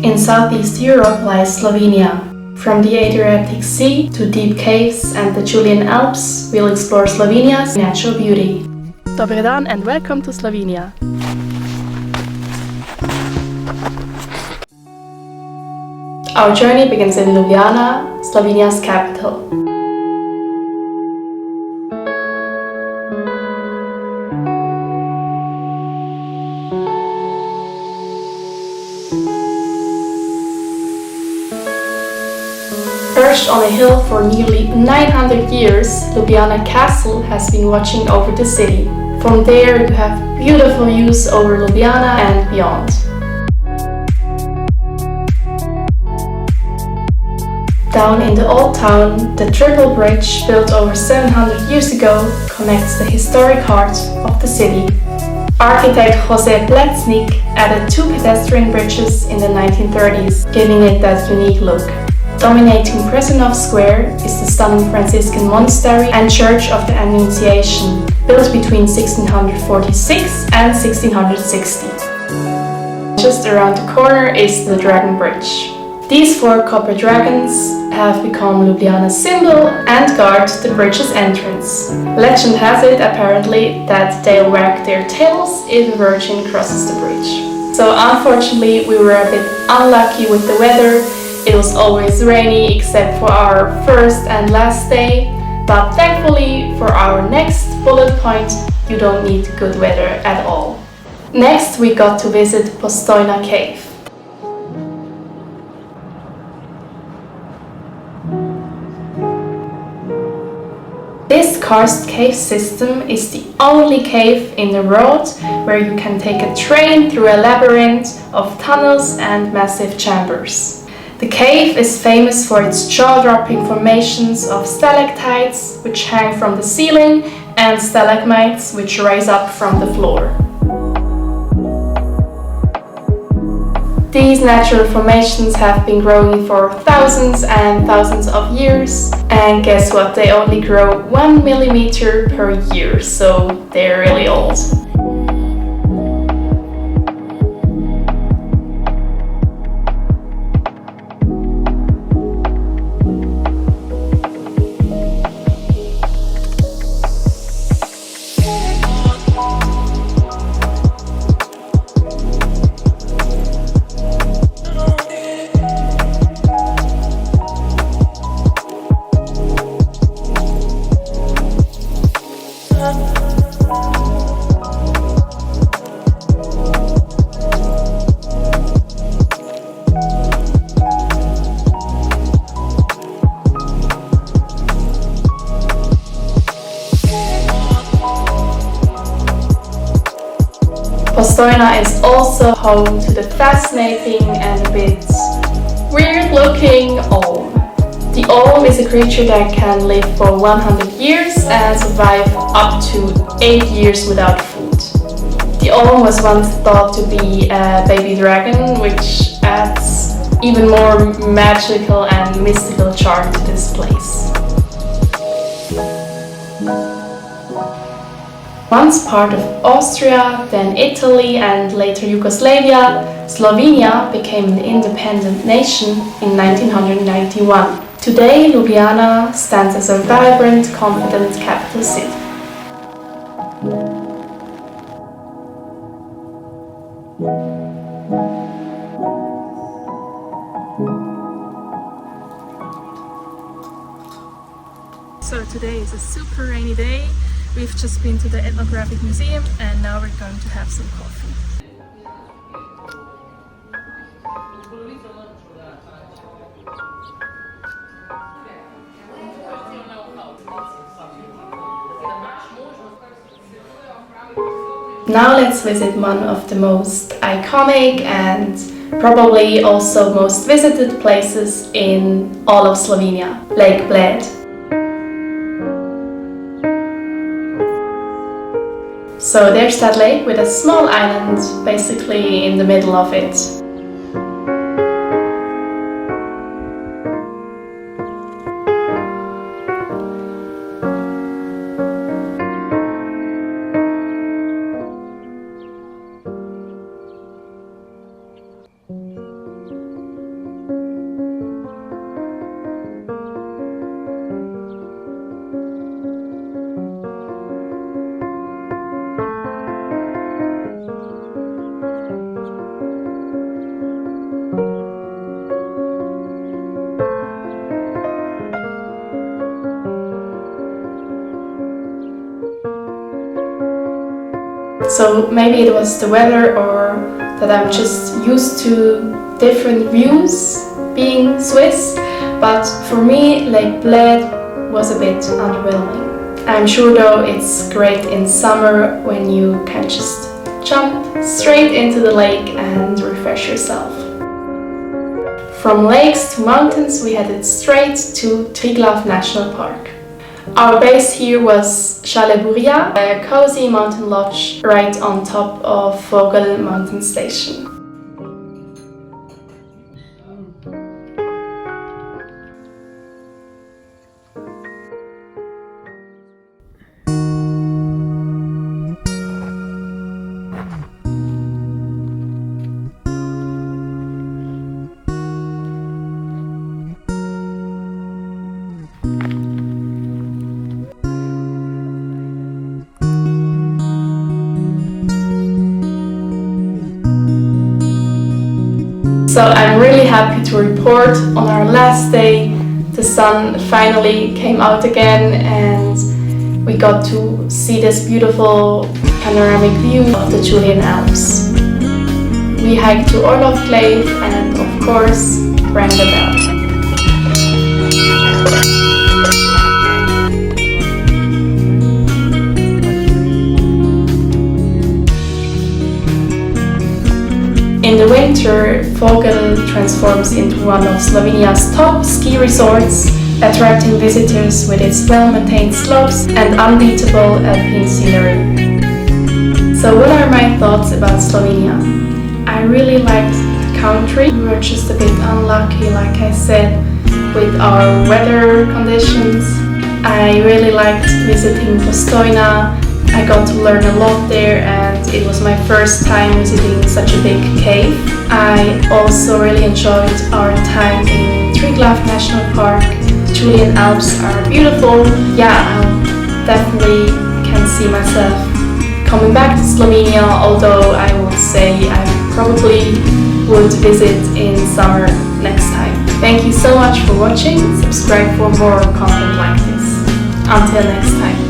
In Southeast Europe lies Slovenia. From the Adriatic Sea to deep caves and the Julian Alps, we'll explore Slovenia's natural beauty. Dobar dan and welcome to Slovenia. Our journey begins in Ljubljana, Slovenia's capital. Perched on a hill for nearly 900 years, Ljubljana Castle has been watching over the city. From there you have beautiful views over Ljubljana and beyond. Down in the old town, the Triglav bridge, built over 700 years ago, connects the historic heart of the city. Architect José Bled added 2 pedestrian bridges in the 1930s, giving it that unique look. Dominating Presunov Square is the stunning Franciscan monastery and Church of the Annunciation, built between 1646 and 1660. Just around the corner is the Dragon Bridge. These 4 copper dragons have become Ljubljana's symbol and guard the bridge's entrance. Legend has it, apparently, that they'll wag their tails if a virgin crosses the bridge. So unfortunately, we were a bit unlucky with the weather. It was always rainy except for our first and last day, but thankfully for our next bullet point, you don't need good weather at all. Next, we got to visit Postojna Cave. This karst cave system is the only cave in the world where you can take a train through a labyrinth of tunnels and massive chambers. The cave is famous for its jaw-dropping formations of stalactites, which hang from the ceiling, and stalagmites, which rise up from the floor. These natural formations have been growing for thousands and thousands of years, and guess what? They only grow 1 millimeter per year, so they're really old. Postojna is also home to the fascinating and a bit weird-looking olm. The olm is a creature that can live for 100 years and survive up to 8 years without food. The olm was once thought to be a baby dragon, which adds even more magical and mystical charm to this place. Once part of Austria, then Italy and later Yugoslavia, Slovenia became an independent nation in 1991. Today, Ljubljana stands as a vibrant, confident capital city. So today is a super rainy day. We've just been to the Ethnographic Museum and now we're going to have some coffee. Now let's visit one of the most iconic and probably also most visited places in all of Slovenia, Lake Bled. So there's that lake with a small island basically in the middle of it. So maybe it was the weather, or that I'm just used to different views being Swiss, but for me Lake Bled was a bit underwhelming. I'm sure though it's great in summer when you can just jump straight into the lake and refresh yourself. From lakes to mountains we headed straight to Triglav National Park. Our base here was Buria, a cozy mountain lodge right on top of Vogel mountain station. So I'm really happy to report on our last day the sun finally came out again and we got to see this beautiful panoramic view of the Julian Alps. We hiked to Cave and of course rang the bell. In the winter, Vogel transforms into one of Slovenia's top ski resorts, attracting visitors with its well-maintained slopes and unbeatable alpine scenery. So what are my thoughts about Slovenia? I really liked the country. We were just a bit unlucky, like I said, with our weather conditions. I really liked visiting Postojna. I got to learn a lot there and it was my first time visiting such a big cave. I also really enjoyed our time in Triglav National Park. The Julian Alps are beautiful. Yeah, I definitely can see myself coming back to Slovenia, although I would say I probably would visit in summer next time. Thank you so much for watching. Subscribe for more content like this. Until next time.